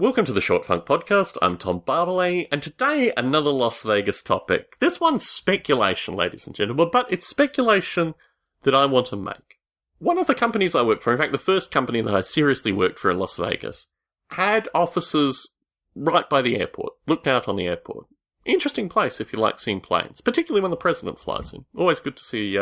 Welcome to the Short Funk Podcast. I'm Tom Barbalet, and today another Las Vegas topic. This one's speculation, ladies and gentlemen, but it's speculation that I want to make. One of the companies I worked for, in fact the first company that I seriously worked for in Las Vegas, had offices right by the airport, looked out on the airport. Interesting place if you like seeing planes, particularly when the president flies in. Always good to see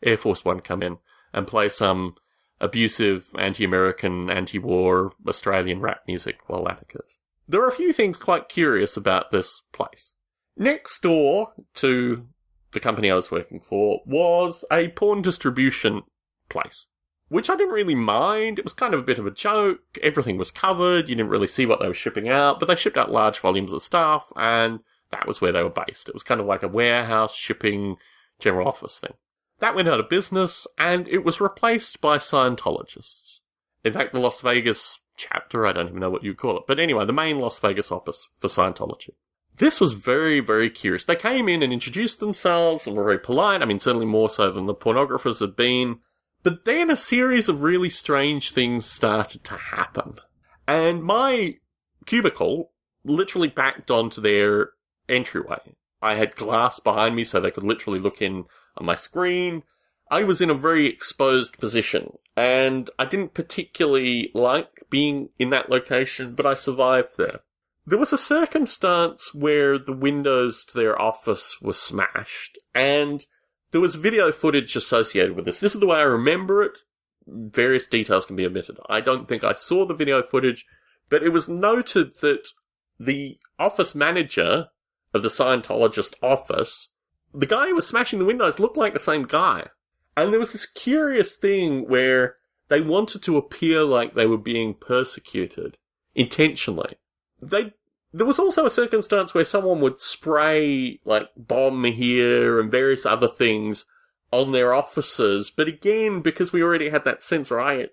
Air Force One come in and play some abusive, anti-American, anti-war Australian rap music while that occurs. There are a few things quite curious about this place. Next door to the company I was working for was a porn distribution place, which I didn't really mind. It was kind of a bit of a joke. Everything was covered. You didn't really see what they were shipping out, but they shipped out large volumes of stuff, and that was where they were based. It was kind of like a warehouse shipping general office thing. That went out of business, and it was replaced by Scientologists. In fact, the Las Vegas chapter, I don't even know what you call it, but anyway, the main Las Vegas office for Scientology. This was very, very curious. They came in and introduced themselves and were very polite, certainly more so than the pornographers had been, but then a series of really strange things started to happen. And my cubicle literally backed onto their entryway. I had glass behind me so they could literally look in on my screen. I was in a very exposed position, and I didn't particularly like being in that location, but I survived there. There was a circumstance where the windows to their office were smashed, and there was video footage associated with this. This is the way I remember it. Various details can be omitted. I don't think I saw the video footage, but it was noted that the office manager of the Scientologist office, the guy who was smashing the windows looked like the same guy. And there was this curious thing where they wanted to appear like they were being persecuted intentionally. There was also a circumstance where someone would spray, bomb here and various other things on their offices. But again, because we already had that sense, or I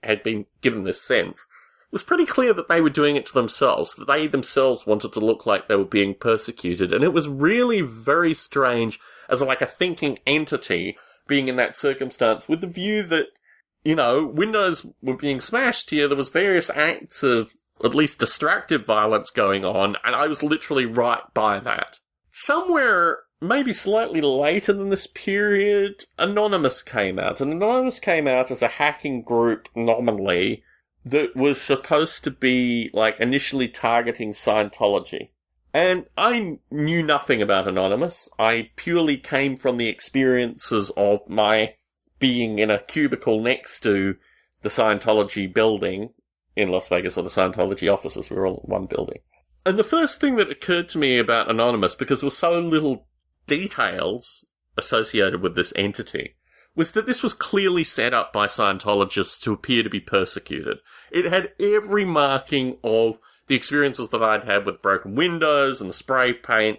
had been given this sense, it was pretty clear that they were doing it to themselves, that they themselves wanted to look like they were being persecuted. And it was really very strange as a thinking entity being in that circumstance with the view that, windows were being smashed here. There was various acts of at least destructive violence going on, and I was literally right by that. Somewhere, maybe slightly later than this period, Anonymous came out. And Anonymous came out as a hacking group nominally that was supposed to be, initially targeting Scientology. And I knew nothing about Anonymous. I purely came from the experiences of my being in a cubicle next to the Scientology building in Las Vegas, or the Scientology offices. We were all in one building. And the first thing that occurred to me about Anonymous, because there were so little details associated with this entity, was that this was clearly set up by Scientologists to appear to be persecuted. It had every marking of the experiences that I'd had with broken windows and the spray paint,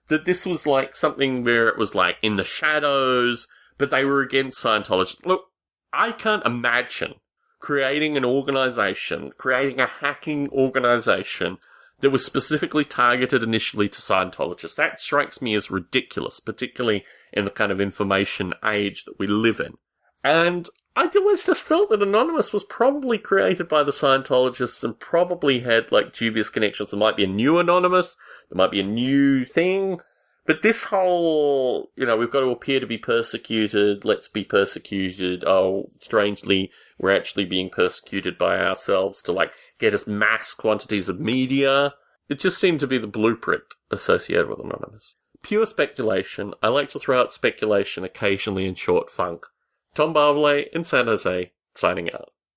that this was something where it was in the shadows, but they were against Scientologists. Look, I can't imagine creating an organization, creating a hacking organization that was specifically targeted initially to Scientologists. That strikes me as ridiculous, particularly in the kind of information age that we live in. And I always just felt that Anonymous was probably created by the Scientologists and probably had, dubious connections. There might be a new Anonymous, there might be a new thing, but this whole, we've got to appear to be persecuted, let's be persecuted, oh, strangely, we're actually being persecuted by ourselves to, get us mass quantities of media. It just seemed to be the blueprint associated with Anonymous. Pure speculation. I like to throw out speculation occasionally in short funk. Tom Barbalet in San Jose, signing out.